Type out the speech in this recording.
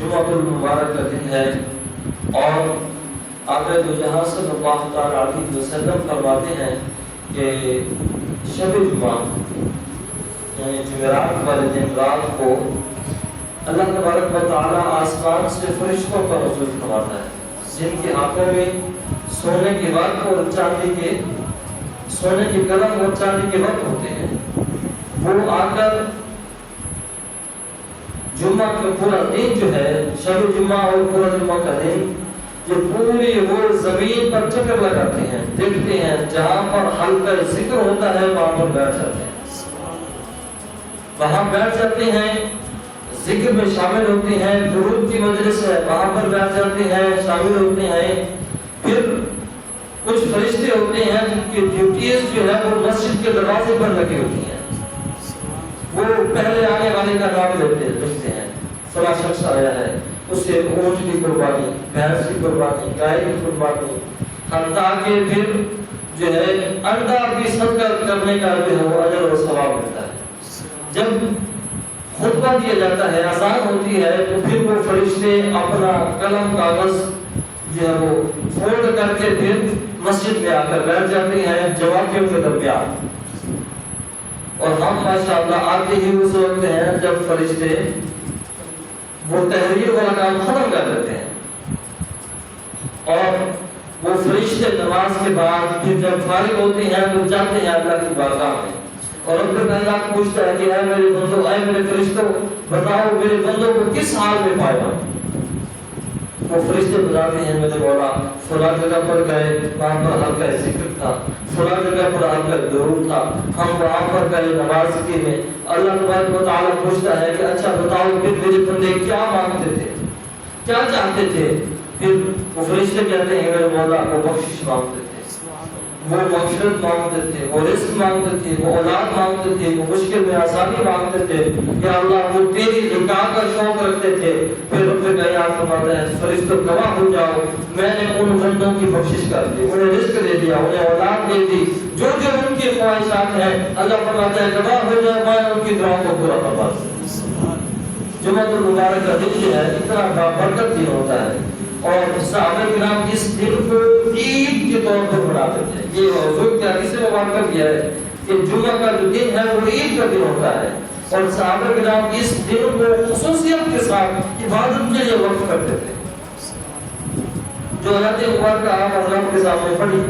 جمعۃ المبارک کا دن ہے، اور آقا دو جہاں صلی اللہ تعالیٰ علیہ وسلم فرماتے ہیں کہ شب جمعہ یعنی جمعرات والے دن رات کو اللہ تبارک و تعالیٰ آسمان سے فرشتوں کا نزول فرماتا ہے، جن کے ہاتھوں میں سونے کے وقت اور چاندی کے سونے کے قلم اور چاندی کے وقت ہوتے ہیں۔ وہ آ کر جمعہ کا پورا دن جو ہے، شب جمعہ اور پورا جمعہ کا دن، جو پوری وہ زمین پر چکر لگاتے ہیں، دیکھتے ہیں جہاں پر حلقہ ذکر ہوتا ہے وہاں پر بیٹھ جاتے ہیں، وہاں بیٹھ جاتے ہیں، ذکر میں شامل ہوتے ہیں، درود کی مجلس ہے وہاں پر بیٹھ جاتے ہیں، شامل ہوتے ہیں۔ پھر کچھ فرشتے ہوتے ہیں جن کی ڈیوٹیز جو ہے وہ مسجد کے دروازے پر لگی ہوتی ہیں، وہ پہلے آنے والے کا نام لکھتے ہیں، فلاں شخص آیا ہے، اسے اونٹ کی قربانی، بھینس کی قربانی، گائے کی قربانی، حتیٰ کہ پھر جو ہے انڈا بھی صدقہ کرنے کا جو ہے وہ اجر و ثواب ملتا ہے۔ جب خطبہ دیا جاتا ہے، اذان ہوتی ہے، تو پھر وہ فرشتے اپنا قلم کاغذ جو ہے وہ فولڈ کر کے پھر مسجد میں آ کر بیٹھ جاتے ہیں جماعتوں کے درمیان، اور ہم ماشاءاللہ آتے ہی اس وقت ہیں جب فرشتے وہ تحریر والا کام ختم کر دیتے ہیں، اور وہ فرشتے نماز کے بعد پھر جب فارغ ہوتے ہیں تو جاتے ہیں اللہ کی بارگاہ میں، اور پھر اللہ کو پوچھتا ہے کہ اے میرے بندو، اے میرے فرشتوں، بتاؤ میرے بندوں کو کس حال میں پایا؟ وہ فرشتے بتاتے ہیں میرے مولا فلاں جگہ پر گئے، وہاں پر حلقہ ذکر تھا، فلاں جگہ پر حلقہ درود تھا، ہم وہاں پر گئے نماز کی میں۔ اللہ تبارک و تعالیٰ پوچھتا ہے کہ اچھا بتاؤ پھر میرے بندے کیا مانگتے تھے، کیا چاہتے تھے؟ پھر وہ فرشتے کہتے ہیں میرے مولا وہ بخشش مانگتے تھے، وہ مغفرت مانگتے تھے، وہ رزق مانگتے تھے، وہ اولاد مانگتے تھے، وہ مشکل میں آسانی مانگتے تھے، یا اللہ وہ تیری نکاح کا شوق رکھتے تھے۔ پھر رب العالمین فرماتا ہے فرشتوں گواہ ہو جاؤ، میں نے ان بندوں کی بخشش کر دی، انہیں رزق دے دیا، انہیں اولاد دے دی، جو جو ان کی خواہشات ہیں اللہ فرماتا ہے گواہ ہو جاؤ، میں ان کی دعاؤں کو پورا کروا دوں۔ جمعۃ المبارک کا دن جو ہے اتنا بابرکت دن ہوتا ہے، اور صحابہ کرام اس دن کو عید کے طور پر مناتے تھے۔ یہ حضور کے حدیث میں واقع کیا ہے کہ جمعہ کا جو دن ہے وہ عید کا دن ہوتا ہے، اور صحابہ کرام اس دن کو خصوصیت کے ساتھ عبادت کے لیے وقف کرتے تھے۔ جو حضرت عمر کا آپ حضرات کے سامنے پڑھی